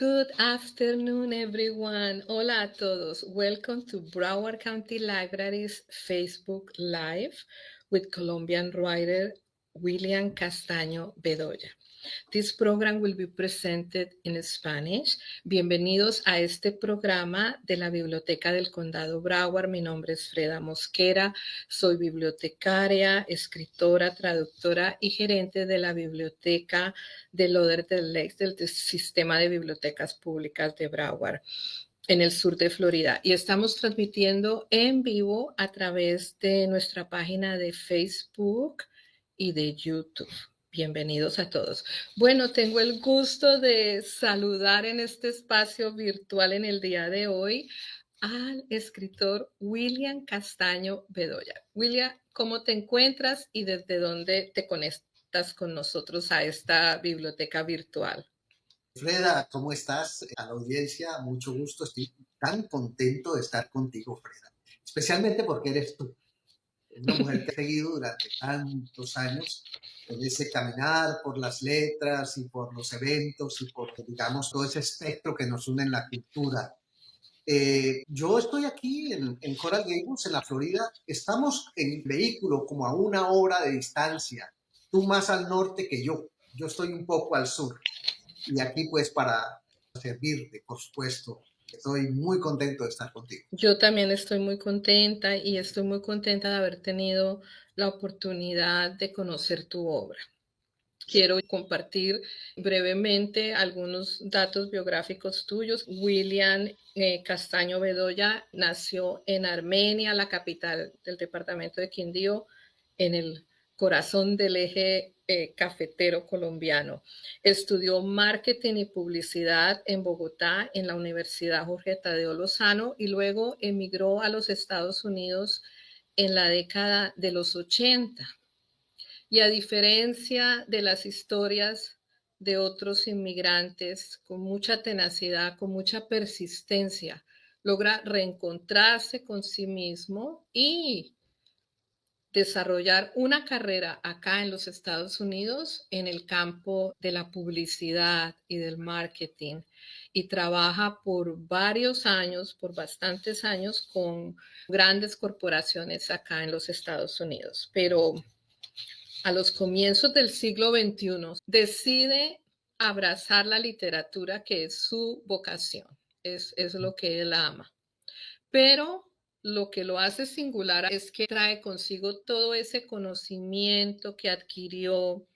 Good afternoon, everyone. Hola a todos. Welcome to Broward County Library's Facebook Live with Colombian writer William Castaño Bedoya. This program will be presented in Spanish. Bienvenidos a este programa de la Biblioteca del Condado Broward. Mi nombre es Freda Mosquera. Soy bibliotecaria, escritora, traductora y gerente de la Biblioteca de Lauderdale Lakes del Sistema de Bibliotecas Públicas de Broward, en el sur de Florida. Y estamos transmitiendo en vivo a través de nuestra página de Facebook y de YouTube. Bienvenidos a todos. Bueno, tengo el gusto de saludar en este espacio virtual en el día de hoy al escritor William Castaño Bedoya. William, ¿cómo te encuentras y desde dónde te conectas con nosotros a esta biblioteca virtual? Freda, ¿cómo estás? A la audiencia, mucho gusto. Estoy tan contento de estar contigo, Freda. Especialmente porque eres tú. Una mujer que ha seguido durante tantos años en ese caminar por las letras y por los eventos y por, digamos, todo ese espectro que nos une en la cultura. Yo estoy aquí en Coral Gables, en la Florida. Estamos en vehículo como a 1 hora de distancia. Tú más al norte que yo. Yo estoy un poco al sur. Y aquí pues para servirte, por supuesto. Estoy muy contento de estar contigo. Yo también estoy muy contenta y estoy muy contenta de haber tenido la oportunidad de conocer tu obra. Quiero compartir brevemente algunos datos biográficos tuyos. William Castaño Bedoya nació en Armenia, la capital del departamento de Quindío, en el corazón del eje cafetero colombiano. Estudió marketing y publicidad en Bogotá, en la Universidad Jorge Tadeo Lozano, y luego emigró a los Estados Unidos en la década de los 80. Y a diferencia de las historias de otros inmigrantes, con mucha tenacidad, con mucha persistencia, logra reencontrarse con sí mismo y desarrollar una carrera acá en los Estados Unidos en el campo de la publicidad y del marketing. Y trabaja por varios años, por bastantes años, con grandes corporaciones acá en los Estados Unidos. Pero a los comienzos del siglo XXI, decide abrazar la literatura, que es su vocación, es lo que él ama. Pero lo que lo hace singular es que trae consigo todo ese conocimiento que adquirió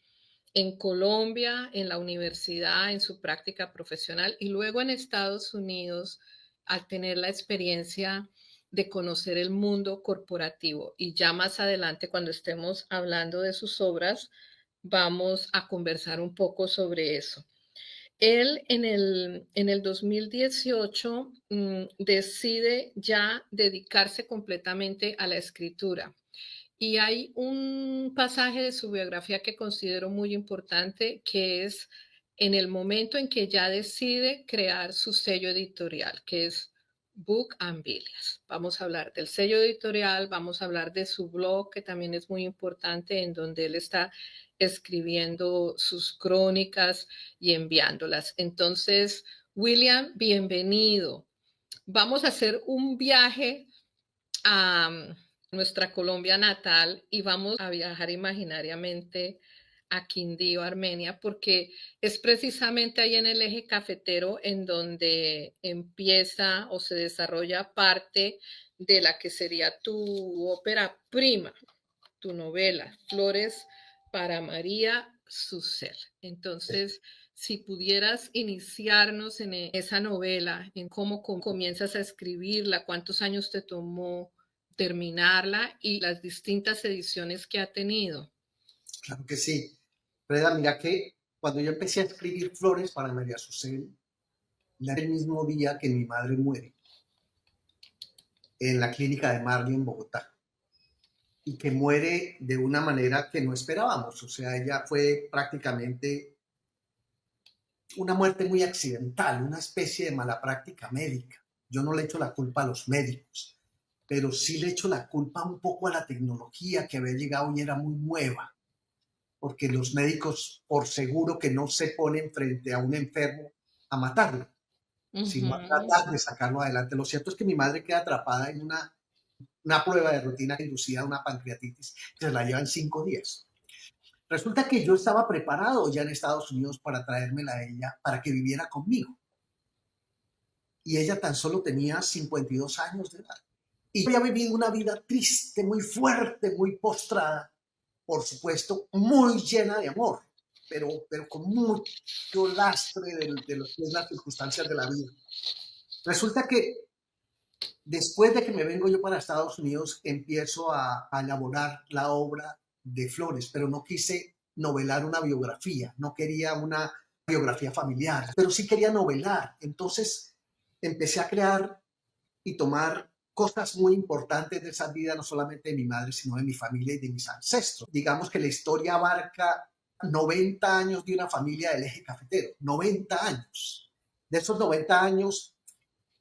en Colombia, en la universidad, en su práctica profesional y luego en Estados Unidos al tener la experiencia de conocer el mundo corporativo. Y ya más adelante, cuando estemos hablando de sus obras, vamos a conversar un poco sobre eso. Él en el 2018 decide ya dedicarse completamente a la escritura. Y hay un pasaje de su biografía que considero muy importante, que es en el momento en que ya decide crear su sello editorial, que es Book and Biblias. Vamos a hablar del sello editorial, vamos a hablar de su blog, que también es muy importante, en donde él está escribiendo sus crónicas y enviándolas. Entonces, William, bienvenido. Vamos a hacer un viaje a nuestra Colombia natal y vamos a viajar imaginariamente a Quindío, Armenia, porque es precisamente ahí en el eje cafetero en donde empieza o se desarrolla parte de la que sería tu ópera prima, tu novela, Flores para María Susel. Entonces, si pudieras iniciarnos en esa novela, en cómo comienzas a escribirla, cuántos años te tomó terminarla y las distintas ediciones que ha tenido. Claro que sí. Freda, mira que cuando yo empecé a escribir Flores para María Susel, era el mismo día que mi madre muere en la clínica de Marley en Bogotá. Y que muere de una manera que no esperábamos. O sea, ella fue prácticamente una muerte muy accidental, una especie de mala práctica médica. Yo no le echo la culpa a los médicos, pero sí le echo la culpa un poco a la tecnología que había llegado y era muy nueva, porque los médicos por seguro que no se ponen frente a un enfermo a matarlo, sino a Ujú. tratar de sacarlo adelante. Lo cierto es que mi madre queda atrapada en una prueba de rutina inducida a una pancreatitis que se la lleva en 5 días. Resulta que yo estaba preparado ya en Estados Unidos para traérmela a ella para que viviera conmigo. Y ella tan solo tenía 52 años de edad. Y había vivido una vida triste, muy fuerte, muy postrada, por supuesto, muy llena de amor, pero con mucho lastre de lo que es las circunstancias de la vida. Resulta que después de que me vengo yo para Estados Unidos, empiezo a elaborar la obra de Flores, pero no quise novelar una biografía, no quería una biografía familiar, pero sí quería novelar. Entonces empecé a crear y tomar cosas muy importantes de esa vida, no solamente de mi madre, sino de mi familia y de mis ancestros. Digamos que la historia abarca 90 años de una familia del eje cafetero, 90 años. De esos 90 años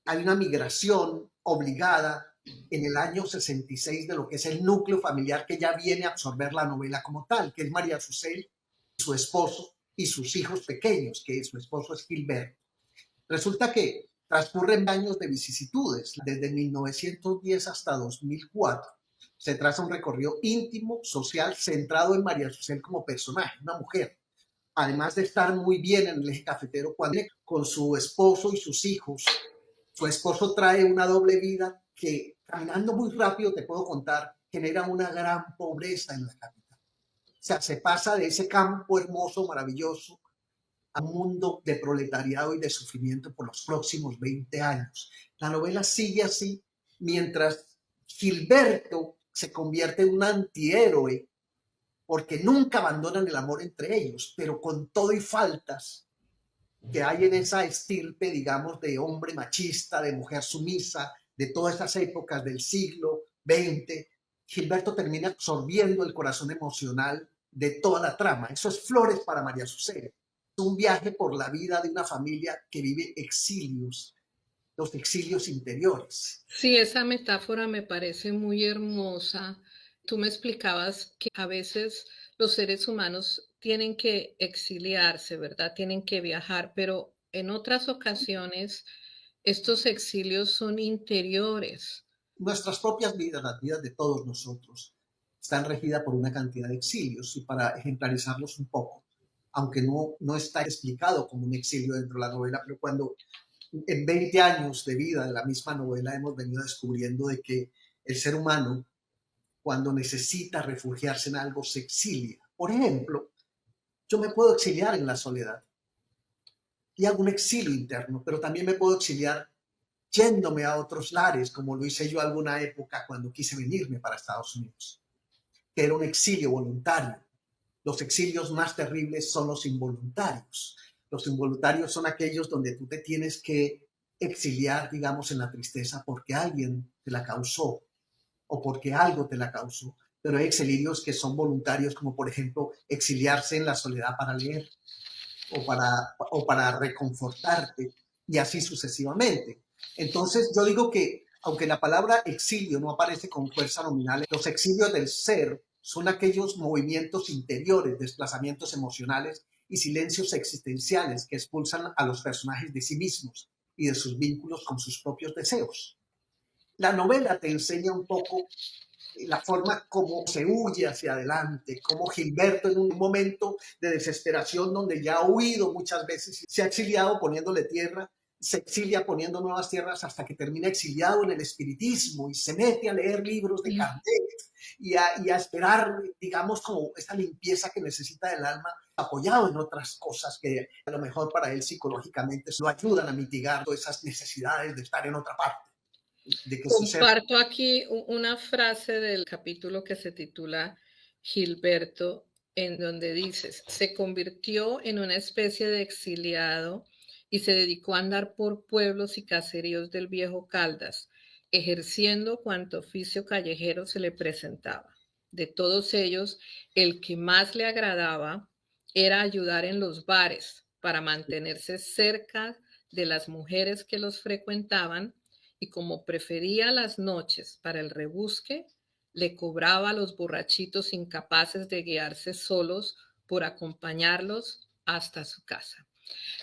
hay una migración obligada en el año 66 de lo que es el núcleo familiar que ya viene a absorber la novela como tal, que es María Susel, su esposo y sus hijos pequeños, que su esposo es Gilberto. Resulta que transcurren años de vicisitudes, desde 1910 hasta 2004. Se traza un recorrido íntimo, social, centrado en María Susel como personaje, una mujer. Además de estar muy bien en el eje cafetero, cuando con su esposo y sus hijos, su esposo trae una doble vida que, caminando muy rápido, te puedo contar, genera una gran pobreza en la capital. O sea, se pasa de ese campo hermoso, maravilloso, a un mundo de proletariado y de sufrimiento por los próximos 20 años. La novela sigue así mientras Gilberto se convierte en un antihéroe porque nunca abandonan el amor entre ellos, pero con todo y faltas que hay en esa estirpe, digamos, de hombre machista, de mujer sumisa, de todas estas épocas del siglo XX, Gilberto termina absorbiendo el corazón emocional de toda la trama. Eso es Flores para María Susana. Es un viaje por la vida de una familia que vive exilios, los exilios interiores. Sí, esa metáfora me parece muy hermosa. Tú me explicabas que a veces los seres humanos tienen que exiliarse, ¿verdad? Tienen que viajar, pero en otras ocasiones estos exilios son interiores. Nuestras propias vidas, las vidas de todos nosotros, están regidas por una cantidad de exilios y para ejemplarizarlos un poco, aunque no está explicado como un exilio dentro de la novela, pero cuando en 20 años de vida de la misma novela hemos venido descubriendo de que el ser humano, cuando necesita refugiarse en algo, se exilia. Por ejemplo, yo me puedo exiliar en la soledad y hago un exilio interno, pero también me puedo exiliar yéndome a otros lares, como lo hice yo alguna época cuando quise venirme para Estados Unidos, que era un exilio voluntario. Los exilios más terribles son los involuntarios. Los involuntarios son aquellos donde tú te tienes que exiliar, digamos, en la tristeza porque alguien te la causó o porque algo te la causó. Pero hay exilios que son voluntarios, como por ejemplo exiliarse en la soledad para leer o para reconfortarte y así sucesivamente. Entonces yo digo que aunque la palabra exilio no aparece con fuerza nominal, los exilios del ser son aquellos movimientos interiores, desplazamientos emocionales y silencios existenciales que expulsan a los personajes de sí mismos y de sus vínculos con sus propios deseos. La novela te enseña un poco la forma como se huye hacia adelante, como Gilberto en un momento de desesperación donde ya ha huido muchas veces, se ha exiliado poniéndole tierra, se exilia poniendo nuevas tierras hasta que termina exiliado en el espiritismo y se mete a leer libros de Kardec y a esperar, digamos, como esa limpieza que necesita el alma, apoyado en otras cosas que a lo mejor para él psicológicamente lo ayudan a mitigar todas esas necesidades de estar en otra parte, de que su ser. Comparto aquí una frase del capítulo que se titula Gilberto, en donde dices, se convirtió en una especie de exiliado y se dedicó a andar por pueblos y caseríos del viejo Caldas, ejerciendo cuanto oficio callejero se le presentaba. De todos ellos, el que más le agradaba era ayudar en los bares para mantenerse cerca de las mujeres que los frecuentaban y como prefería las noches para el rebusque, le cobraba a los borrachitos incapaces de guiarse solos por acompañarlos hasta su casa.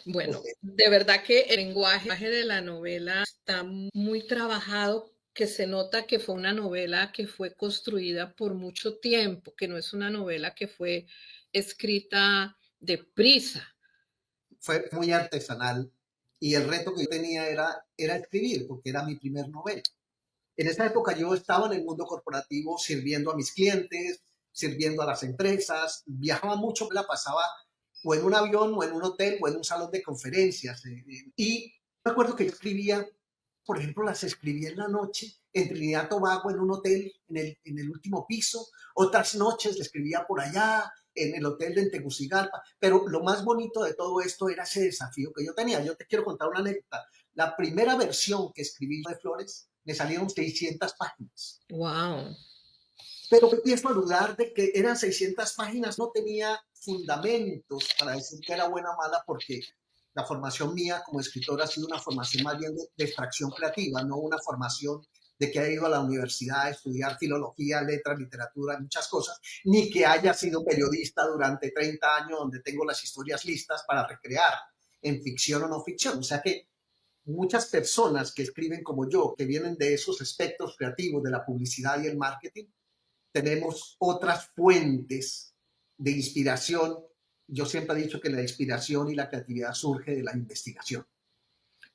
Bueno, Ok. de verdad que el lenguaje de la novela está muy trabajado, que se nota que fue una novela que fue construida por mucho tiempo, que no es una novela que fue escrita deprisa. Fue muy artesanal y el reto que yo tenía era escribir, porque era mi primer novela. En esa época yo estaba en el mundo corporativo sirviendo a mis clientes, sirviendo a las empresas, viajaba mucho, me la pasaba o en un avión o en un hotel o en un salón de conferencias. Y me acuerdo que yo escribía, por ejemplo, las escribía en la noche en Trinidad y Tobago, en un hotel, en el último piso. Otras noches le escribía por allá, en el hotel de Tegucigalpa. Pero lo más bonito de todo esto era ese desafío que yo tenía. Yo te quiero contar una anécdota. La primera versión que escribí de Flores me salieron 600 páginas. Wow. Pero empiezo a dudar de que eran 600 páginas, no tenía fundamentos para decir que era buena o mala, porque la formación mía como escritor ha sido una formación más bien de extracción creativa, no una formación de que haya ido a la universidad a estudiar filología, letras, literatura, muchas cosas, ni que haya sido periodista durante 30 años donde tengo las historias listas para recrear en ficción o no ficción. O sea que muchas personas que escriben como yo, que vienen de esos aspectos creativos de la publicidad y el marketing, tenemos otras fuentes de inspiración. Yo siempre he dicho que la inspiración y la creatividad surge de la investigación.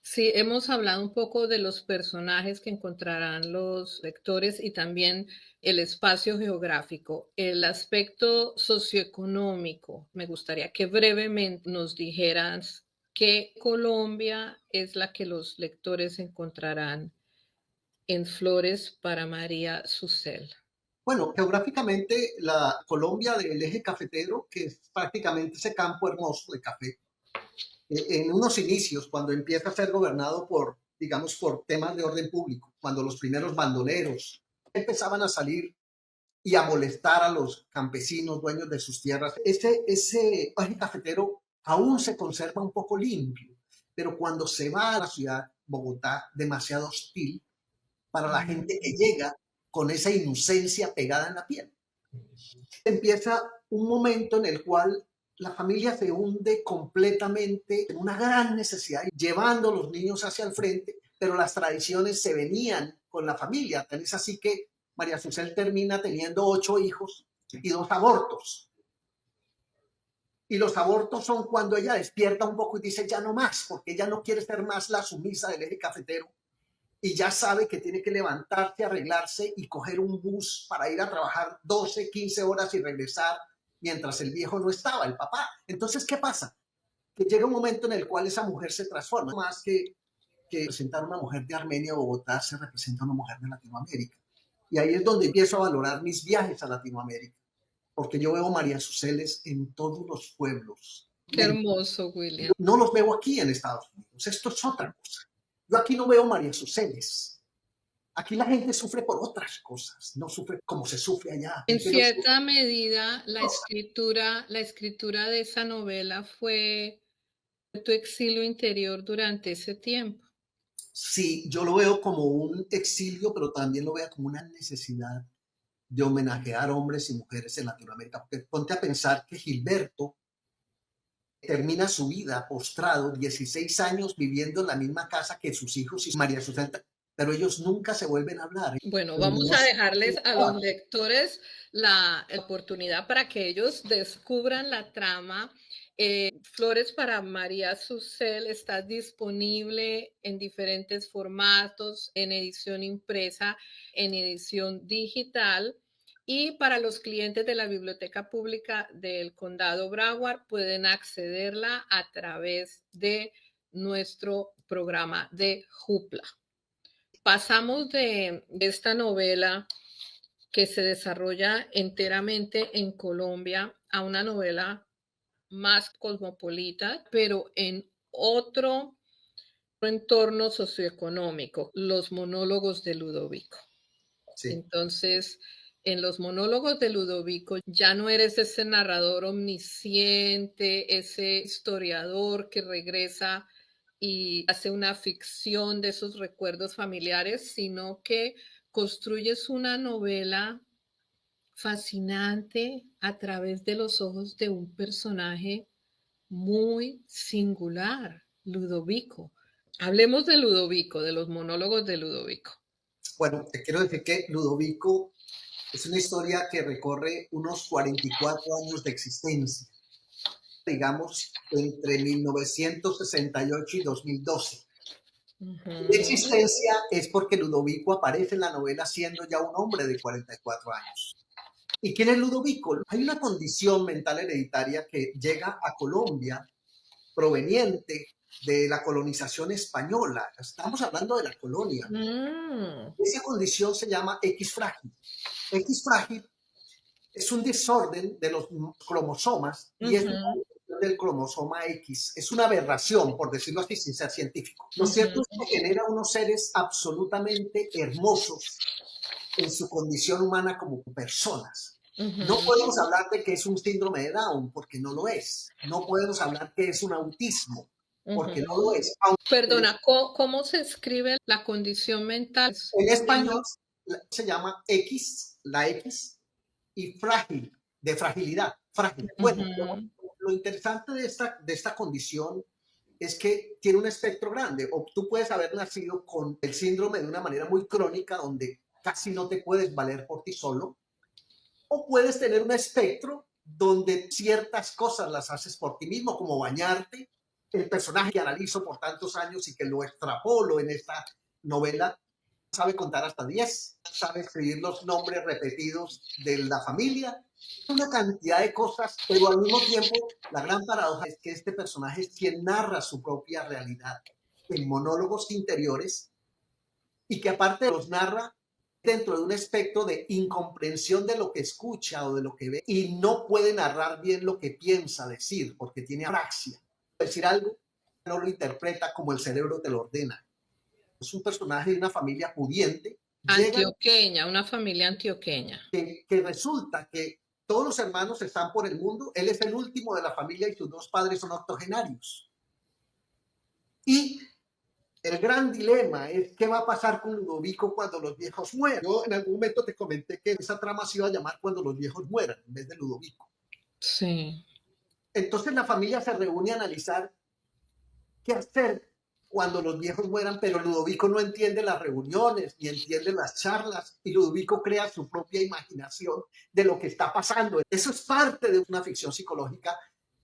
Sí, hemos hablado un poco de los personajes que encontrarán los lectores y también el espacio geográfico. El aspecto socioeconómico, me gustaría que brevemente nos dijeras qué Colombia es la que los lectores encontrarán en Flores para María Susel. Bueno, geográficamente la Colombia del eje cafetero, que es prácticamente ese campo hermoso de café, en unos inicios, cuando empieza a ser gobernado por, digamos, por temas de orden público, cuando los primeros bandoleros empezaban a salir y a molestar a los campesinos dueños de sus tierras. Ese eje cafetero aún se conserva un poco limpio, pero cuando se va a la ciudad, Bogotá, demasiado hostil para la gente que llega con esa inocencia pegada en la piel. Empieza un momento en el cual la familia se hunde completamente en una gran necesidad, llevando a los niños hacia el frente, pero las tradiciones se venían con la familia. Tal es así que María Susel termina teniendo 8 hijos y 2 abortos. Y los abortos son cuando ella despierta un poco y dice ya no más, porque ella no quiere ser más la sumisa del eje cafetero y ya sabe que tiene que levantarse, arreglarse y coger un bus para ir a trabajar 12, 15 horas y regresar mientras el viejo no estaba, el papá. Entonces, ¿qué pasa? Que llega un momento en el cual esa mujer se transforma, más que representar una mujer de Armenia o Bogotá, se representa una mujer de Latinoamérica. Y ahí es donde empiezo a valorar mis viajes a Latinoamérica, porque yo veo María Suceles en todos los pueblos. Qué hermoso, William. No los veo aquí en Estados Unidos, esto es otra cosa. Yo aquí no veo María Suceles. Aquí la gente sufre por otras cosas, no sufre como se sufre allá. En Pero cierta medida, la escritura de esa novela fue tu exilio interior durante ese tiempo. sí, yo lo veo como un exilio, pero también lo veo como una necesidad de homenajear hombres y mujeres en Latinoamérica. Porque ponte a pensar que Gilberto termina su vida postrado, 16 años viviendo en la misma casa que sus hijos y María Susana, pero ellos nunca se vuelven a hablar. Bueno, Pero vamos no a se... dejarles a los lectores la oportunidad para que ellos descubran la trama. Flores para María Susel está disponible en diferentes formatos, en edición impresa, en edición digital. Y para los clientes de la Biblioteca Pública del Condado Broward pueden accederla a través de nuestro programa de Jupla. Pasamos de esta novela que se desarrolla enteramente en Colombia a una novela más cosmopolita, pero en otro entorno socioeconómico, los monólogos de Ludovico. Sí. Entonces, en los monólogos de Ludovico ya no eres ese narrador omnisciente, ese historiador que regresa y hace una ficción de esos recuerdos familiares, sino que construyes una novela fascinante a través de los ojos de un personaje muy singular, Ludovico. Hablemos de Ludovico, de los monólogos de Ludovico. Bueno, te quiero decir que Ludovico es una historia que recorre unos 44 años de existencia, digamos, entre 1968 y 2012. La Ujú, existencia es porque Ludovico aparece en la novela siendo ya un hombre de 44 años. ¿Y quién es Ludovico? Hay una condición mental hereditaria que llega a Colombia proveniente de la colonización española. Estamos hablando de la colonia. mm, Esa condición se llama X frágil. X frágil es un desorden de los cromosomas y es una ujú, alteración del cromosoma X. Es una aberración, por decirlo así, sin ser científico. Lo cierto ujú, es que genera unos seres absolutamente hermosos en su condición humana como personas. No ujú, podemos hablar de que es un síndrome de Down, porque no lo es. No podemos hablar que es un autismo, porque no lo ujú. es. Aunque Perdona, ¿cómo se escribe la condición mental? en español Dime. se llama X, la X, y frágil, de fragilidad, frágil. Bueno, Ujú, lo interesante de esta condición es que tiene un espectro grande. O tú puedes haber nacido con el síndrome de una manera muy crónica, donde casi no te puedes valer por ti solo, o puedes tener un espectro donde ciertas cosas las haces por ti mismo, como bañarte. El personaje que analizo por tantos años y que lo extrapolo en esta novela sabe contar hasta 10, sabe escribir los nombres repetidos de la familia, una cantidad de cosas, pero al mismo tiempo la gran paradoja es que este personaje es quien narra su propia realidad en monólogos interiores y que aparte los narra dentro de un espectro de incomprensión de lo que escucha o de lo que ve y no puede narrar bien lo que piensa decir porque tiene apraxia. Decir algo no lo interpreta como el cerebro te lo ordena. Es un personaje de una familia pudiente. Llega antioqueña, una familia antioqueña. que resulta que todos los hermanos están por el mundo. Él es el último de la familia y sus dos padres son octogenarios. Y el gran dilema es qué va a pasar con Ludovico cuando los viejos mueran. Yo en algún momento te comenté que esa trama se iba a llamar Cuando los viejos mueran, en vez de Ludovico. Sí. Entonces la familia se reúne a analizar qué hacer cuando los viejos mueran, pero Ludovico no entiende las reuniones ni entiende las charlas y Ludovico crea su propia imaginación de lo que está pasando. Eso es parte de una ficción psicológica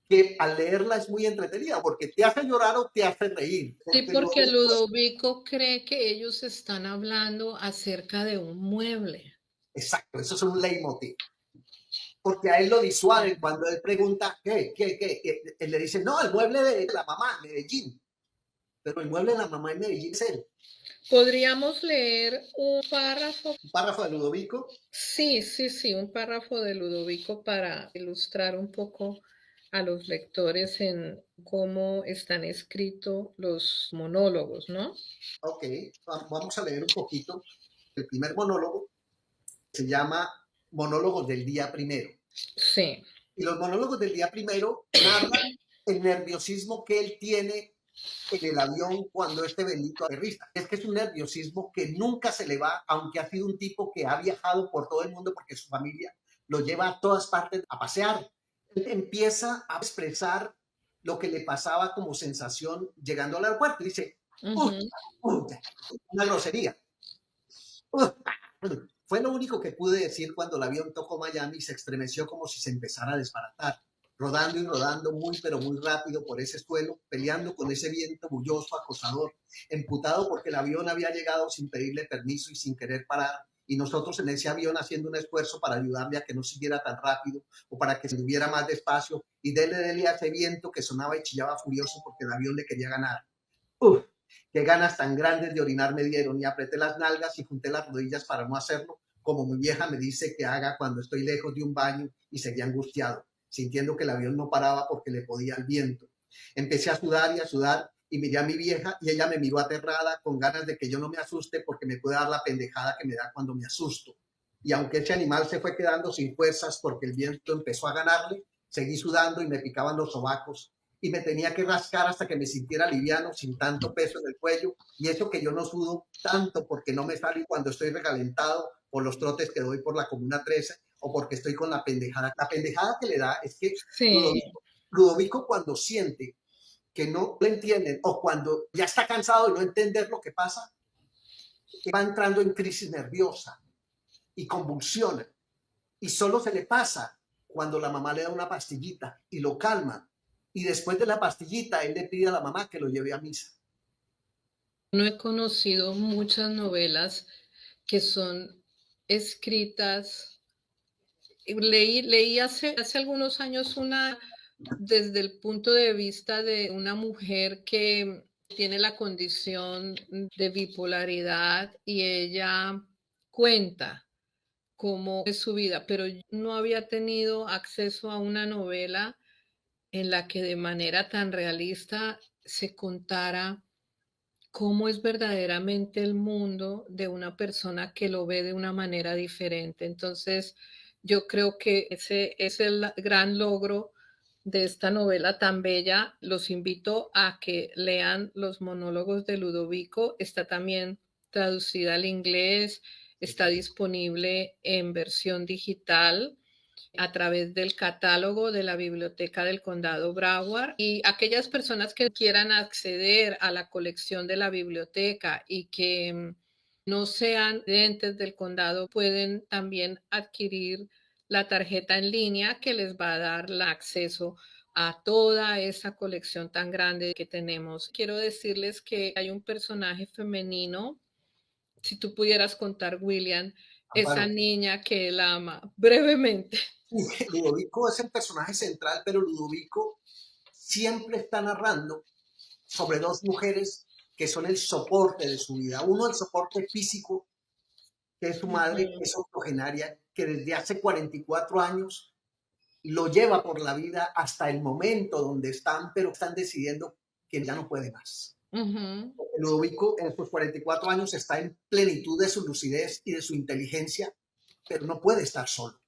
que al leerla es muy entretenida porque te hace llorar o te hace reír. Sí, Porque porque Ludovico es, Ludovico cree que ellos están hablando acerca de un mueble. exacto, eso es un leitmotiv. Porque a él lo disuaden cuando él pregunta, ¿qué? Él le dice, no, el mueble de la mamá, Medellín. Pero el mueble de la mamá en Medellín es él. ¿Podríamos leer un párrafo? Un párrafo de Ludovico. Sí, sí, sí, un párrafo de Ludovico para ilustrar un poco a los lectores en cómo están escritos los monólogos, ¿no? Ok, vamos a leer un poquito. El primer monólogo se llama Monólogos del día primero. Sí. Y los monólogos del día primero narran el nerviosismo que él tiene en el avión cuando este bendito aterriza. Es que es un nerviosismo que nunca se le va, aunque ha sido un tipo que ha viajado por todo el mundo porque su familia lo lleva a todas partes a pasear. Él empieza a expresar lo que le pasaba como sensación llegando al aeropuerto. Dice, Ujú. puta, puta, una grosería. Fue lo único que pude decir cuando el avión tocó Miami y se estremeció como si se empezara a desbaratar, rodando y rodando muy pero muy rápido por ese suelo, peleando con ese viento bulloso, acosador, emputado porque el avión había llegado sin pedirle permiso y sin querer parar, y nosotros en ese avión haciendo un esfuerzo para ayudarle a que no siguiera tan rápido o para que se moviera más despacio, y dele a ese viento que sonaba y chillaba furioso porque el avión le quería ganar. Uf, qué ganas tan grandes de orinar me dieron y apreté las nalgas y junté las rodillas para no hacerlo, como mi vieja me dice que haga cuando estoy lejos de un baño y seguía angustiado, sintiendo que el avión no paraba porque le podía el viento. Empecé a sudar y a sudar y miré a mi vieja y ella me miró aterrada con ganas de que yo no me asuste porque me puede dar la pendejada que me da cuando me asusto. Y aunque ese animal se fue quedando sin fuerzas porque el viento empezó a ganarle, seguí sudando y me picaban los sobacos y me tenía que rascar hasta que me sintiera liviano, sin tanto peso en el cuello, y eso que yo no sudo tanto porque no me sale cuando estoy recalentado por los trotes que doy por la Comuna 13 o porque estoy con la pendejada. La pendejada que le da es que Sí. Ludovico, cuando siente que no lo entienden o cuando ya está cansado de no entender lo que pasa, va entrando en crisis nerviosa y convulsiona. Y solo se le pasa cuando la mamá le da una pastillita y lo calma. Y después de la pastillita, él le pide a la mamá que lo lleve a misa. No he conocido muchas novelas que son escritas. Leí hace algunos años una desde el punto de vista de una mujer que tiene la condición de bipolaridad y ella cuenta cómo es su vida, pero yo no había tenido acceso a una novela en la que de manera tan realista se contara cómo es verdaderamente el mundo de una persona que lo ve de una manera diferente. Entonces, yo creo que ese es el gran logro de esta novela tan bella. Los invito a que lean los monólogos de Ludovico. Está también traducida al inglés, está disponible en versión digital a través del catálogo de la Biblioteca del Condado Broward, y aquellas personas que quieran acceder a la colección de la biblioteca y que no sean residentes del condado pueden también adquirir la tarjeta en línea que les va a dar el acceso a toda esa colección tan grande que tenemos. Quiero decirles que hay un personaje femenino, si tú pudieras contar, William, esa Amparo. niña que él ama, brevemente. Ludovico es el personaje central, pero Ludovico siempre está narrando sobre dos mujeres que son el soporte de su vida. Uno, el soporte físico, que es su madre, que Ujú, es octogenaria, que desde hace 44 años lo lleva por la vida hasta el momento donde están, pero están decidiendo que ya no puede más. ujú, Ludovico en sus 44 años está en plenitud de su lucidez y de su inteligencia, pero no puede estar solo.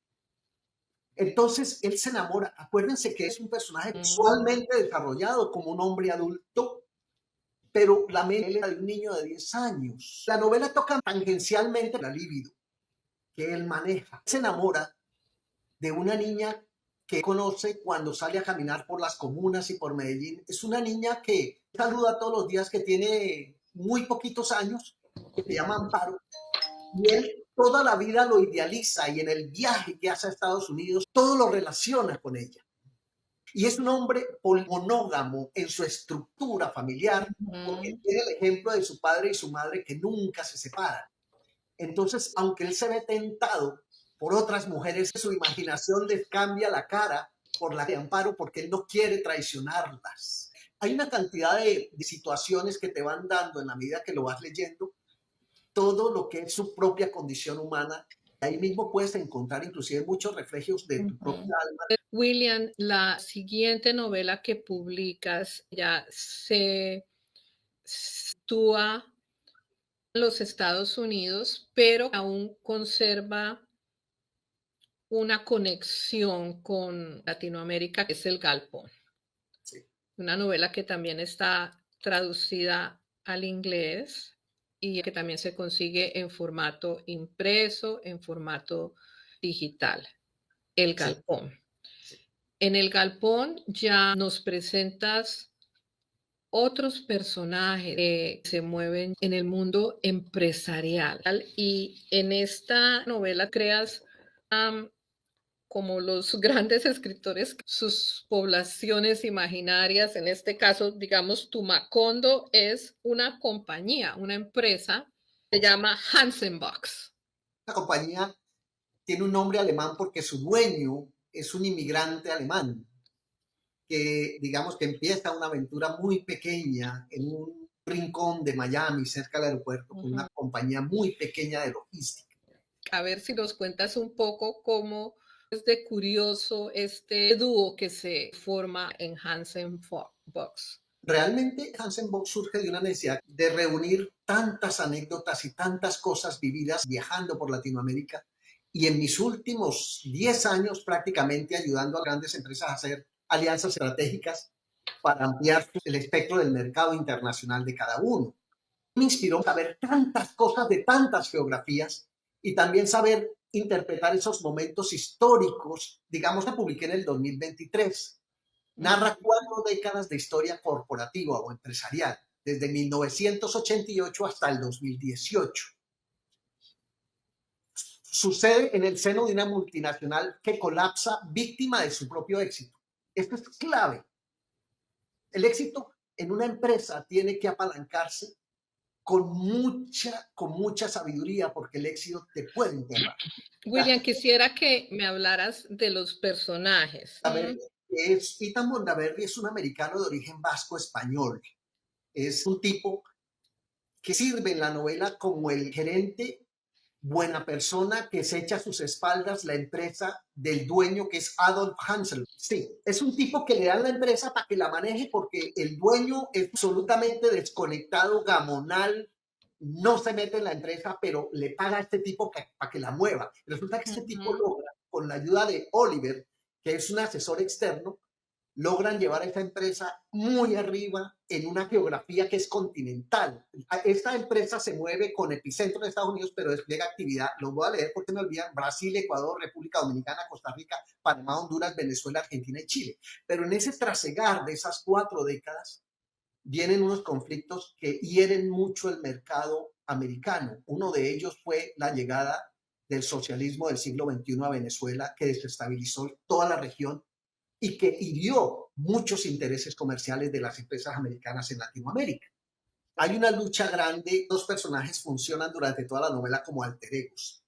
Entonces él se enamora. Acuérdense que es un personaje ujú, sexualmente desarrollado como un hombre adulto, pero la mente de un niño de 10 años. La novela toca tangencialmente la libido que él maneja. Se enamora de una niña que conoce cuando sale a caminar por las comunas y por Medellín. Es una niña que saluda todos los días, que tiene muy poquitos años, que se llama Amparo, y él toda la vida lo idealiza y en el viaje que hace a Estados Unidos todo lo relaciona con ella. Y es un hombre monógamo en su estructura familiar, porque ujú, tiene el ejemplo de su padre y su madre que nunca se separan. Entonces, aunque él se ve tentado por otras mujeres, su imaginación les cambia la cara por la de Amparo porque él no quiere traicionarlas. Hay una cantidad de situaciones que te van dando en la medida que lo vas leyendo, todo lo que es su propia condición humana. Ahí mismo puedes encontrar inclusive muchos reflejos de tu propia ujú. alma. William, la siguiente novela que publicas ya se sitúa en los Estados Unidos, pero aún conserva una conexión con Latinoamérica, que es El Galpón. Sí, Una novela que también está traducida al inglés y que también se consigue en formato impreso, en formato digital. El sí, Galpón. sí. En El Galpón ya nos presentas otros personajes que se mueven en el mundo empresarial y en esta novela creas como los grandes escritores, sus poblaciones imaginarias. En este caso, digamos, Tumacondo es una compañía, una empresa, se llama Hansen Box. La compañía tiene un nombre alemán porque su dueño es un inmigrante alemán que digamos que empieza una aventura muy pequeña en un rincón de Miami, cerca del aeropuerto, con una compañía muy pequeña de logística. A ver si nos cuentas un poco cómo es de curioso este dúo que se forma en Hansen Box. Realmente Hansen Box surge de una necesidad de reunir tantas anécdotas y tantas cosas vividas viajando por Latinoamérica y en mis últimos 10 años prácticamente ayudando a grandes empresas a hacer alianzas estratégicas para ampliar el espectro del mercado internacional de cada uno. Me inspiró saber tantas cosas de tantas geografías y también saber interpretar esos momentos históricos. Digamos, la publiqué en el 2023 Narra 4 décadas de historia corporativa o empresarial, desde 1988 hasta el 2018. Sucede en el seno de una multinacional que colapsa víctima de su propio éxito. Esto es clave. El éxito en una empresa tiene que apalancarse con mucha sabiduría porque el éxito te puede enterrar. William, quisiera que me hablaras de los personajes. Ethan Mondaberry es un americano de origen vasco-español. Es un tipo que sirve en la novela como el gerente, buena persona, que se echa a sus espaldas la empresa del dueño, que es Adolf Hansel. Sí, es un tipo que le dan la empresa para que la maneje porque el dueño es absolutamente desconectado, gamonal, no se mete en la empresa, pero le paga a este tipo para que la mueva. Resulta que este tipo logra, con la ayuda de Oliver, que es un asesor externo, logran llevar a esta empresa muy arriba en una geografía que es continental. Esta empresa se mueve con epicentro en Estados Unidos, pero despliega actividad, lo voy a leer porque me olvidan, Brasil, Ecuador, República Dominicana, Costa Rica, Panamá, Honduras, Venezuela, Argentina y Chile. Pero en ese trasegar de esas 4 décadas vienen unos conflictos que hieren mucho el mercado americano. Uno de ellos fue la llegada del socialismo del siglo XXI a Venezuela, que desestabilizó toda la región y que hirió muchos intereses comerciales de las empresas americanas en Latinoamérica. Hay una lucha grande, 2 personajes funcionan durante toda la novela como alter egos.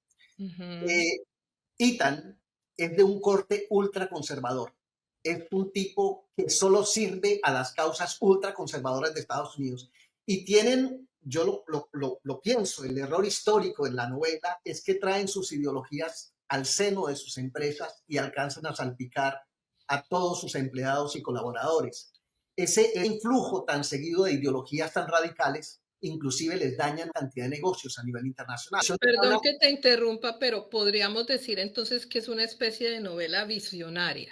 Ethan es de un corte ultraconservador. Es un tipo que solo sirve a las causas ultraconservadoras de Estados Unidos. Y tienen, yo lo pienso, el error histórico en la novela es que traen sus ideologías al seno de sus empresas y alcanzan a salpicar a todos sus empleados y colaboradores. Ese influjo tan seguido de ideologías tan radicales inclusive les dañan cantidad de negocios a nivel internacional. Perdón que te interrumpa, pero podríamos decir entonces que es una especie de novela visionaria.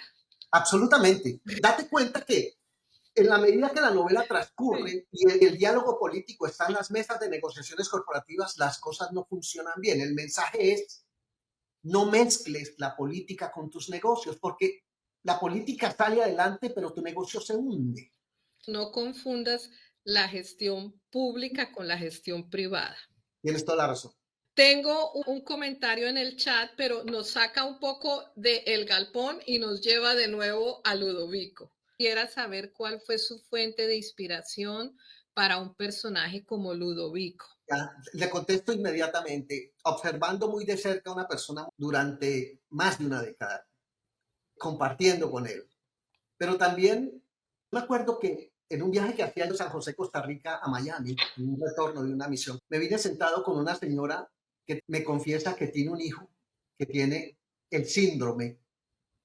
Absolutamente. Date cuenta que en la medida que la novela transcurre y el diálogo político está en las mesas de negociaciones corporativas, las cosas no funcionan bien. El mensaje es: no mezcles la política con tus negocios, porque la política sale adelante, pero tu negocio se hunde. No confundas la gestión pública con la gestión privada. Tienes toda la razón. Tengo un comentario en el chat, pero nos saca un poco de El Galpón y nos lleva de nuevo a Ludovico. Quisiera saber cuál fue su fuente de inspiración para un personaje como Ludovico. Ya, le contesto inmediatamente, observando muy de cerca a una persona durante más de una década, compartiendo con él. Pero también me acuerdo que en un viaje que hacía de San José, Costa Rica, a Miami, en un retorno de una misión, me vine sentado con una señora que me confiesa que tiene un hijo que tiene el síndrome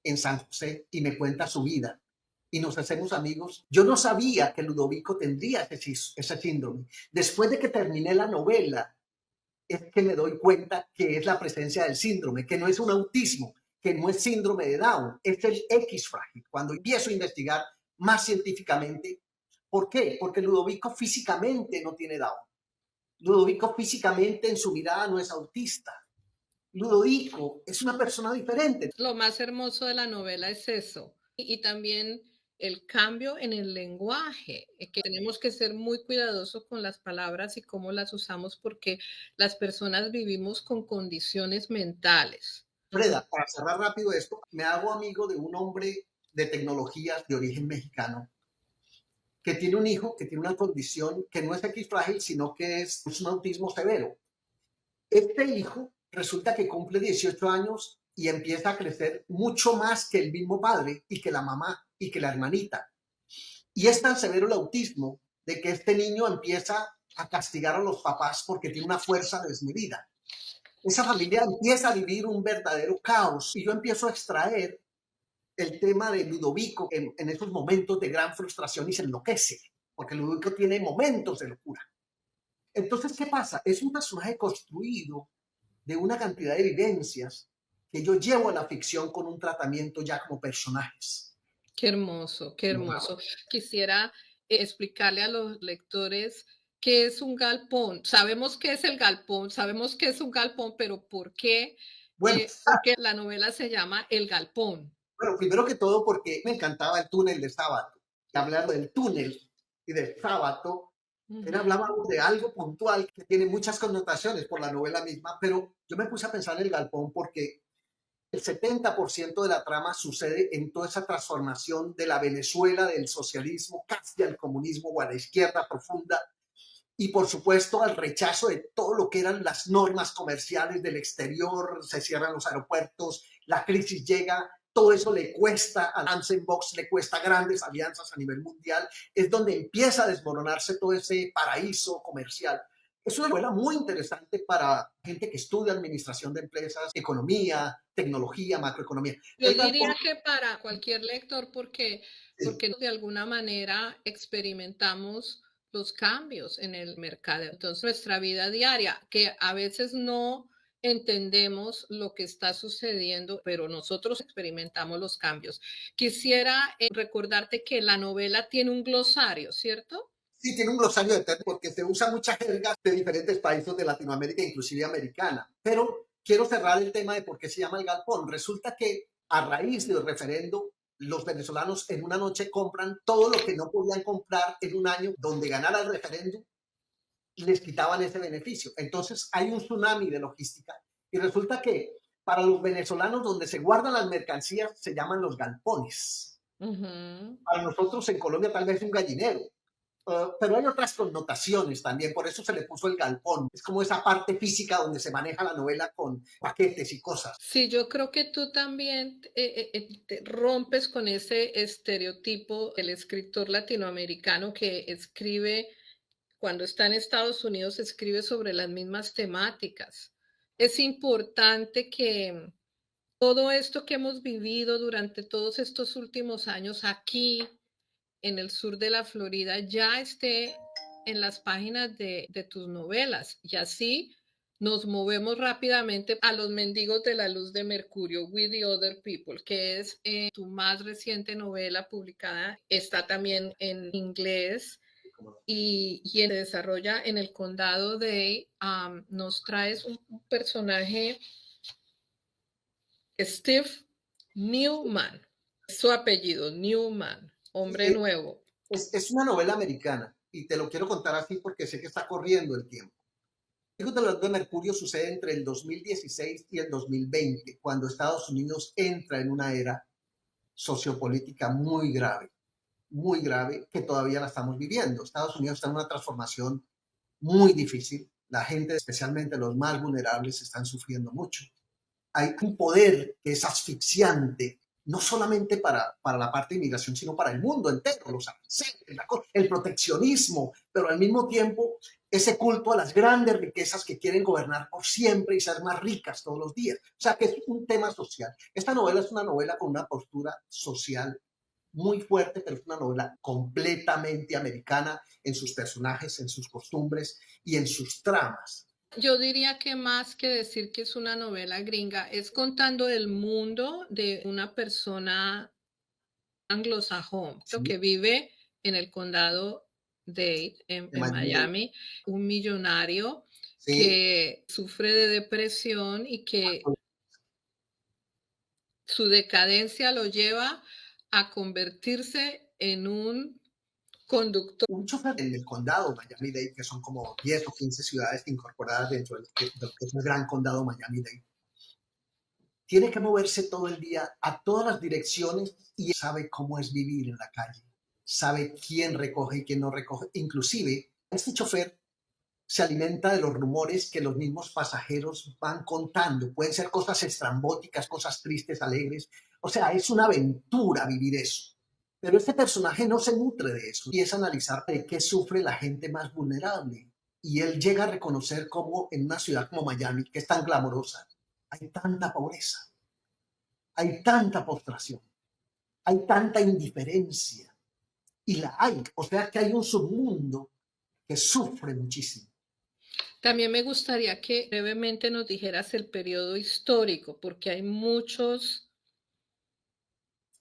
en San José y me cuenta su vida. Y nos hacemos amigos. Yo no sabía que Ludovico tendría ese síndrome. Después de que terminé la novela, es que me doy cuenta que es la presencia del síndrome, que no es un autismo, que no es síndrome de Down, es el X frágil. Cuando empiezo a investigar más científicamente, ¿por qué? Porque Ludovico físicamente no tiene Down. Ludovico físicamente en su mirada no es autista. Ludovico es una persona diferente. Lo más hermoso de la novela es eso. Y también el cambio en el lenguaje, que tenemos que ser muy cuidadosos con las palabras y cómo las usamos porque las personas vivimos con condiciones mentales. Freda, para cerrar rápido esto, me hago amigo de un hombre de tecnologías de origen mexicano que tiene un hijo que tiene una condición que no es X frágil, sino que es un autismo severo. Este hijo resulta que cumple 18 años y empieza a crecer mucho más que el mismo padre y que la mamá y que la hermanita. Y es tan severo el autismo de que este niño empieza a castigar a los papás porque tiene una fuerza desmedida. Esa familia empieza a vivir un verdadero caos y yo empiezo a extraer el tema de Ludovico en esos momentos de gran frustración y se enloquece, porque Ludovico tiene momentos de locura. Entonces, ¿qué pasa? Es un personaje construido de una cantidad de vivencias que yo llevo a la ficción con un tratamiento ya como personajes. Qué hermoso, qué hermoso. Quisiera explicarle a los lectores qué es un galpón. Sabemos qué es el galpón, sabemos qué es un galpón, pero ¿por qué? Bueno, Porque la novela se llama El Galpón. Bueno, primero que todo porque me encantaba el túnel de Sábato. Hablando del túnel y del Sábato, él hablaba Ujú. de algo puntual que tiene muchas connotaciones por la novela misma, pero yo me puse a pensar en el galpón porque el 70% de la trama sucede en toda esa transformación de la Venezuela del socialismo casi al comunismo o a la izquierda profunda y por supuesto al rechazo de todo lo que eran las normas comerciales del exterior, se cierran los aeropuertos, la crisis llega, todo eso le cuesta a Hansen Box, le cuesta grandes alianzas a nivel mundial, es donde empieza a desmoronarse todo ese paraíso comercial. Es una novela muy interesante para gente que estudia administración de empresas, economía, tecnología, macroeconomía. Yo El diría galpón, que para cualquier lector, porque de alguna manera experimentamos los cambios en el mercado. Entonces, nuestra vida diaria, que a veces no entendemos lo que está sucediendo, pero nosotros experimentamos los cambios. Quisiera recordarte que la novela tiene un glosario, ¿cierto? sí, tiene un glosario de términos porque se usa mucha jerga de diferentes países de Latinoamérica, inclusive americana. Pero quiero cerrar el tema de por qué se llama el galpón. Resulta que a raíz del referendo, los venezolanos en una noche compran todo lo que no podían comprar en un año donde ganara el referéndum y les quitaban ese beneficio. Entonces hay un tsunami de logística y resulta que para los venezolanos donde se guardan las mercancías se llaman los galpones. Ujú. Para nosotros en Colombia tal vez un gallinero. Pero hay otras connotaciones también, por eso se le puso el galpón. Es como esa parte física donde se maneja la novela con paquetes y cosas. Sí, yo creo que tú también te rompes con ese estereotipo del escritor latinoamericano que escribe, cuando está en Estados Unidos, escribe sobre las mismas temáticas. Es importante que todo esto que hemos vivido durante todos estos últimos años aquí en el sur de la Florida ya esté en las páginas de tus novelas y así nos movemos rápidamente a Los Mendigos de la Luz de Mercurio, With the Other People, que es tu más reciente novela publicada. Está también en inglés y se desarrolla en el condado de, nos traes un personaje, Steve Newman, su apellido, Newman, hombre nuevo. Es una novela americana y te lo quiero contar así porque sé que está corriendo el tiempo. Hijos de la Luz de Mercurio sucede entre el 2016 y el 2020, cuando Estados Unidos entra en una era sociopolítica muy grave, que todavía la estamos viviendo. Estados Unidos está en una transformación muy difícil. La gente, especialmente los más vulnerables, están sufriendo mucho. Hay un poder que es asfixiante, no solamente para la parte de inmigración, sino para el mundo entero, los aranceles, el proteccionismo, pero al mismo tiempo ese culto a las grandes riquezas que quieren gobernar por siempre y ser más ricas todos los días. O sea que es un tema social. Esta novela es una novela con una postura social muy fuerte, pero es una novela completamente americana en sus personajes, en sus costumbres y en sus tramas. Yo diría que más que decir que es una novela gringa, es contando el mundo de una persona anglosajón ¿Sí? que vive en el condado Dade, De en Miami, Miami, un millonario sí, que sufre de depresión y que su decadencia lo lleva a convertirse en un conductor. un chofer en el condado Miami-Dade, que son como 10 o 15 ciudades incorporadas dentro de lo que es el gran condado Miami-Dade, tiene que moverse todo el día a todas las direcciones y sabe cómo es vivir en la calle, sabe quién recoge y quién no recoge. Inclusive, este chofer se alimenta de los rumores que los mismos pasajeros van contando. Pueden ser cosas estrambóticas, cosas tristes, alegres. O sea, es una aventura vivir eso. Pero este personaje no se nutre de eso. Empieza a analizar de qué sufre la gente más vulnerable. Y él llega a reconocer cómo en una ciudad como Miami, que es tan glamorosa, hay tanta pobreza, hay tanta postración, hay tanta indiferencia. Y la hay. O sea que hay un submundo que sufre muchísimo. También me gustaría que brevemente nos dijeras el periodo histórico, porque hay muchos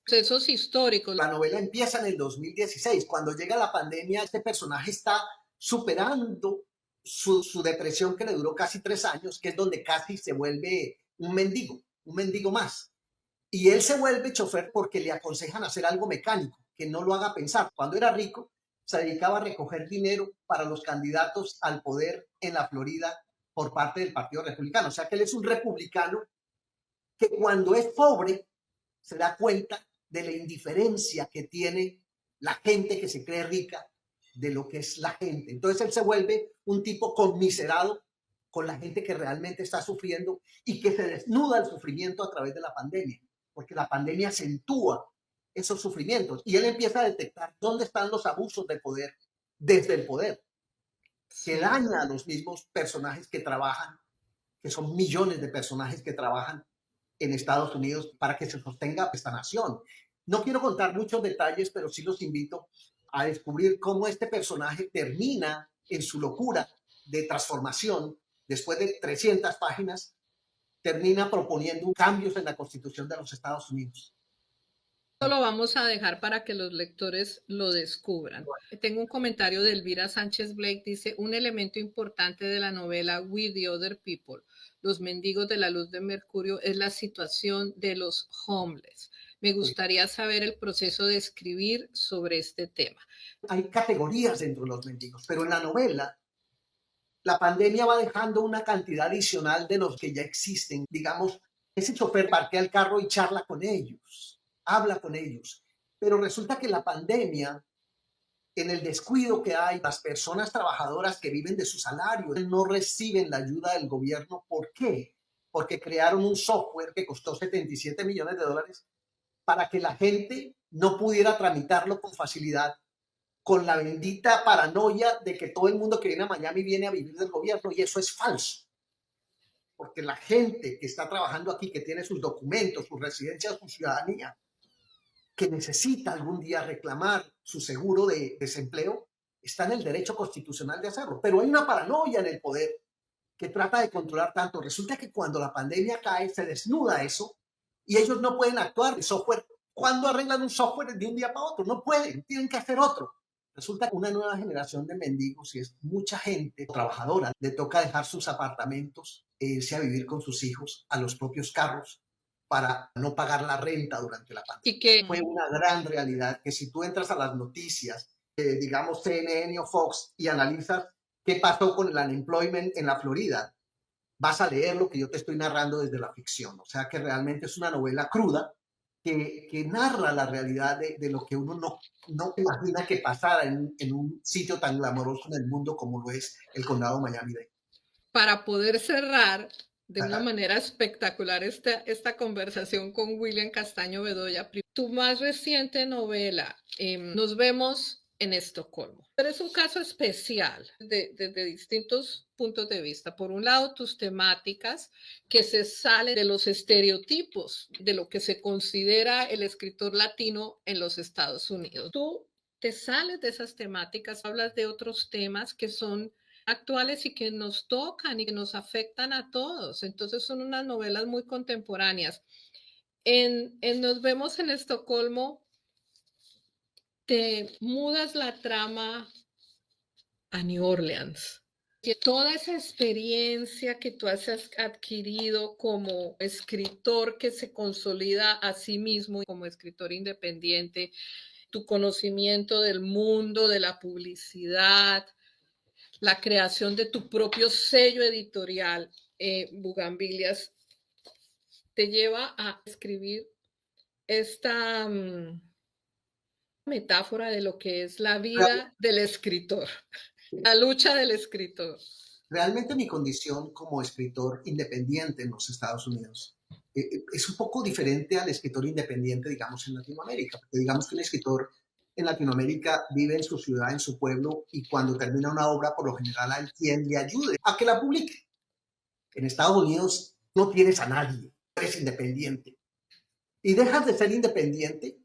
procesos históricos. La novela empieza en el 2016. Cuando llega la pandemia, este personaje está superando su depresión que le duró casi 3 años, que es donde casi se vuelve un mendigo más. Y él se vuelve chofer porque le aconsejan hacer algo mecánico, que no lo haga pensar. Cuando era rico, se dedicaba a recoger dinero para los candidatos al poder en la Florida por parte del Partido Republicano. O sea que él es un republicano que cuando es pobre se da cuenta de la indiferencia que tiene la gente que se cree rica de lo que es la gente. Entonces él se vuelve un tipo conmiserado con la gente que realmente está sufriendo y que se desnuda el sufrimiento a través de la pandemia, porque la pandemia acentúa esos sufrimientos y él empieza a detectar dónde están los abusos de poder desde el poder, que daña a los mismos personajes que trabajan, que son millones de personajes que trabajan en Estados Unidos para que se sostenga esta nación. No quiero contar muchos detalles, pero sí los invito a descubrir cómo este personaje termina en su locura de transformación, después de 300 páginas, termina proponiendo cambios en la Constitución de los Estados Unidos. Lo vamos a dejar para que los lectores lo descubran. Tengo un comentario de Elvira Sánchez Blake, dice, un elemento importante de la novela We the Other People, Los mendigos de la luz de Mercurio, es la situación de los homeless. Me gustaría saber el proceso de escribir sobre este tema. Hay categorías dentro de los mendigos, pero en la novela la pandemia va dejando una cantidad adicional de los que ya existen. Digamos, ese chofer parquea el carro y charla con ellos, habla con ellos. Pero resulta que la pandemia, en el descuido que hay, las personas trabajadoras que viven de su salario no reciben la ayuda del gobierno. ¿Por qué? Porque crearon un software que costó 77 millones de dólares para que la gente no pudiera tramitarlo con facilidad, con la bendita paranoia de que todo el mundo que viene a Miami viene a vivir del gobierno, y eso es falso. Porque la gente que está trabajando aquí, que tiene sus documentos, su residencia, su ciudadanía, que necesita algún día reclamar su seguro de desempleo, está en el derecho constitucional de hacerlo. Pero hay una paranoia en el poder que trata de controlar tanto. Resulta que cuando la pandemia cae, se desnuda eso y ellos no pueden actuar. El software, ¿cuándo arreglan un software de un día para otro? No pueden, tienen que hacer otro. Resulta que una nueva generación de mendigos, y es mucha gente trabajadora, le toca dejar sus apartamentos e irse a vivir con sus hijos a los propios carros para no pagar la renta durante la pandemia. Y que fue una gran realidad que si tú entras a las noticias, digamos CNN o Fox, y analizas qué pasó con el unemployment en la Florida, vas a leer lo que yo te estoy narrando desde la ficción. O sea que realmente es una novela cruda que narra la realidad de lo que uno no imagina que pasara en un sitio tan glamoroso en el mundo como lo es el condado Miami-Dade. Para poder cerrar de una manera espectacular esta conversación con William Castaño Bedoya, tu más reciente novela, Nos vemos en Estocolmo. Pero es un caso especial desde distintos puntos de vista. Por un lado, tus temáticas que se salen de los estereotipos de lo que se considera el escritor latino en los Estados Unidos. Tú te sales de esas temáticas, hablas de otros temas que son actuales y que nos tocan y que nos afectan a todos. Entonces son unas novelas muy contemporáneas. En Nos vemos en Estocolmo, te mudas la trama a New Orleans. Que toda esa experiencia que tú has adquirido como escritor que se consolida a sí mismo como escritor independiente, tu conocimiento del mundo, de la publicidad, la creación de tu propio sello editorial, Bugambilias, te lleva a escribir esta metáfora de lo que es la vida del escritor, la lucha del escritor. Realmente mi condición como escritor independiente en los Estados Unidos es un poco diferente al escritor independiente, digamos, en Latinoamérica. Porque digamos que un escritor en Latinoamérica vive en su ciudad, en su pueblo, y cuando termina una obra, por lo general hay quien le ayude a que la publique. En Estados Unidos no tienes a nadie, eres independiente. Y dejas de ser independiente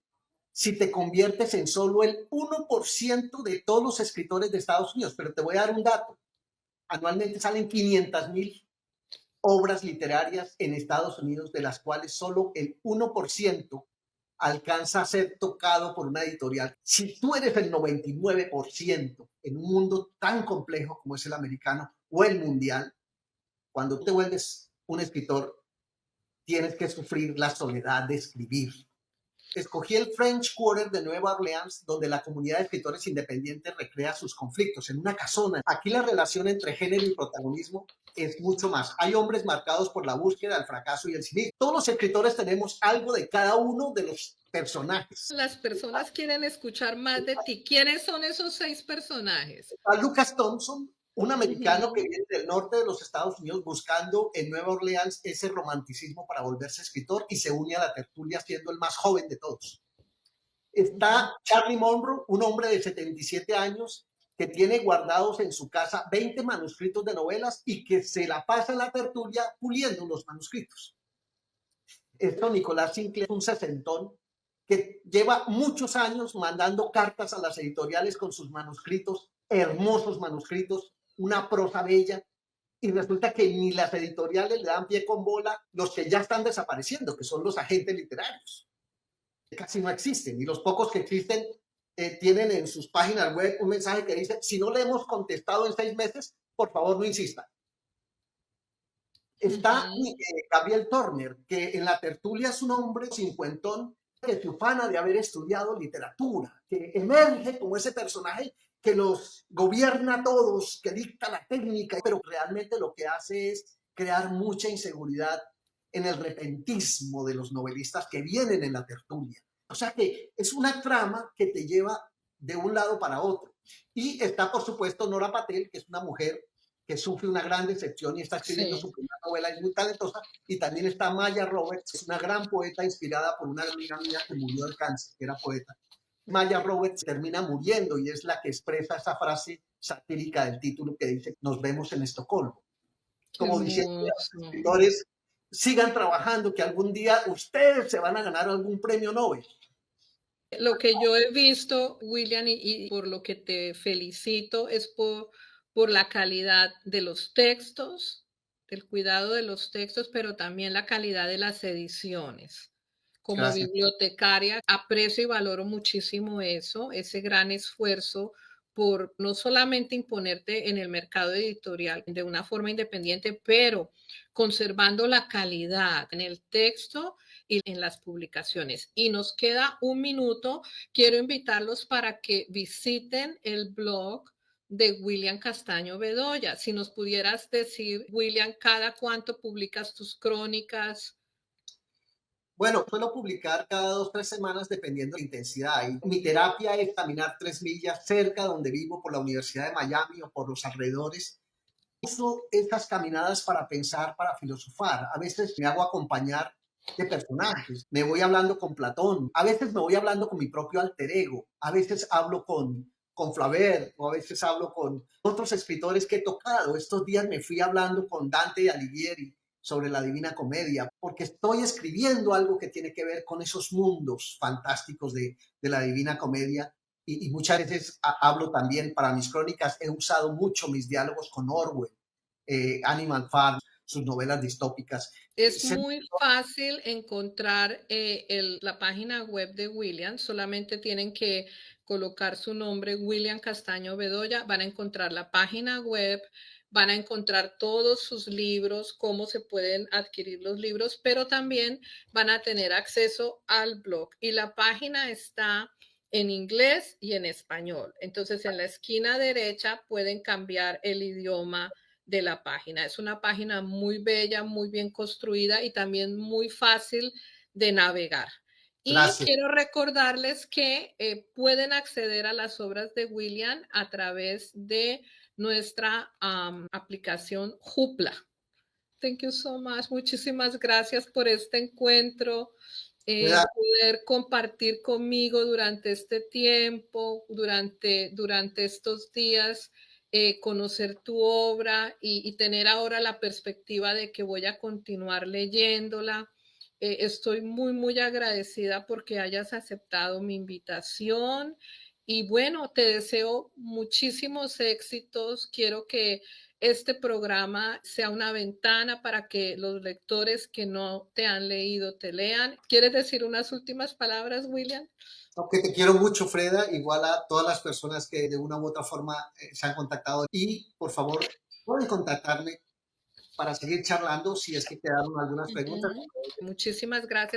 si te conviertes en solo el 1% de todos los escritores de Estados Unidos. Pero te voy a dar un dato. Anualmente salen 500,000 obras literarias en Estados Unidos, de las cuales solo el 1% alcanza a ser tocado por una editorial. Si tú eres el 99% en un mundo tan complejo como es el americano o el mundial, cuando te vuelves un escritor tienes que sufrir la soledad de escribir. Escogí el French Quarter de Nueva Orleans, donde la comunidad de escritores independientes recrea sus conflictos en una casona. Aquí la relación entre género y protagonismo es mucho más. Hay hombres marcados por la búsqueda, el fracaso y el cinismo. Todos los escritores tenemos algo de cada uno de los personajes. Las personas quieren escuchar más de ti. ¿Quiénes son esos 6 personajes? A Lucas Thompson, un americano que viene del norte de los Estados Unidos buscando en Nueva Orleans ese romanticismo para volverse escritor y se une a la tertulia siendo el más joven de todos. Está Charlie Monroe, un hombre de 77 años que tiene guardados en su casa 20 manuscritos de novelas y que se la pasa en la tertulia puliendo los manuscritos. Esto Nicolás Sinclair, un sesentón que lleva muchos años mandando cartas a las editoriales con sus manuscritos, hermosos manuscritos, una prosa bella, y resulta que ni las editoriales le dan pie con bola, los que ya están desapareciendo, que son los agentes literarios. Casi no existen, y los pocos que existen tienen en sus páginas web un mensaje que dice, si no le hemos contestado en 6 meses, por favor no insista. Está Gabriel Turner, que en la tertulia es un hombre cincuentón que se ufana de haber estudiado literatura, que emerge como ese personaje que los gobierna a todos, que dicta la técnica, pero realmente lo que hace es crear mucha inseguridad en el repentismo de los novelistas que vienen en la tertulia. O sea que es una trama que te lleva de un lado para otro. Y está, por supuesto, Nora Patel, que es una mujer que sufre una gran decepción y está escribiendo su primera novela, es muy talentosa. Y también está Maya Roberts, que es una gran poeta inspirada por una amiga mía que murió de cáncer, que era poeta. Maya Roberts termina muriendo y es la que expresa esa frase satírica del título que dice, nos vemos en Estocolmo. Como diciendo a los escritores, sigan trabajando, que algún día ustedes se van a ganar algún premio Nobel. Lo que yo he visto, William, y por lo que te felicito, es por la calidad de los textos, del cuidado de los textos, pero también la calidad de las ediciones. Como Gracias. bibliotecaria, aprecio y valoro muchísimo eso, ese gran esfuerzo por no solamente imponerte en el mercado editorial de una forma independiente, pero conservando la calidad en el texto y en las publicaciones. Y nos queda un minuto. Quiero invitarlos para que visiten el blog de William Castaño Bedoya. Si nos pudieras decir, William, ¿cada cuánto publicas tus crónicas? Bueno, suelo publicar cada 2 o 3 semanas dependiendo de la intensidad. Y mi terapia es caminar 3 millas cerca donde vivo por la Universidad de Miami o por los alrededores. Uso esas caminadas para pensar, para filosofar. A veces me hago acompañar de personajes. Me voy hablando con Platón. A veces me voy hablando con mi propio alter ego. A veces hablo con Flaubert o a veces hablo con otros escritores que he tocado. Estos días me fui hablando con Dante Alighieri sobre la Divina Comedia, porque estoy escribiendo algo que tiene que ver con esos mundos fantásticos de la Divina Comedia. Y muchas veces hablo también para mis crónicas, he usado mucho mis diálogos con Orwell, Animal Farm, sus novelas distópicas. Es muy fácil encontrar la página web de William, solamente tienen que colocar su nombre, William Castaño Bedoya, van a encontrar la página web, van a encontrar todos sus libros, cómo se pueden adquirir los libros, pero también van a tener acceso al blog y la página está en inglés y en español. Entonces, en la esquina derecha pueden cambiar el idioma de la página. Es una página muy bella, muy bien construida y también muy fácil de navegar. Y Gracias. quiero recordarles que pueden acceder a las obras de William a través de nuestra aplicación Hoopla. Thank you so much. Muchísimas gracias por este encuentro. Poder compartir conmigo durante este tiempo, durante estos días, conocer tu obra y tener ahora la perspectiva de que voy a continuar leyéndola. Estoy muy, muy agradecida porque hayas aceptado mi invitación y bueno, te deseo muchísimos éxitos. Quiero que este programa sea una ventana para que los lectores que no te han leído te lean. ¿Quieres decir unas últimas palabras, William? Aunque te quiero mucho, Freda, igual a todas las personas que de una u otra forma se han contactado. Y, por favor, pueden contactarme para seguir charlando si es que quedaron algunas preguntas. Ujú. Muchísimas gracias.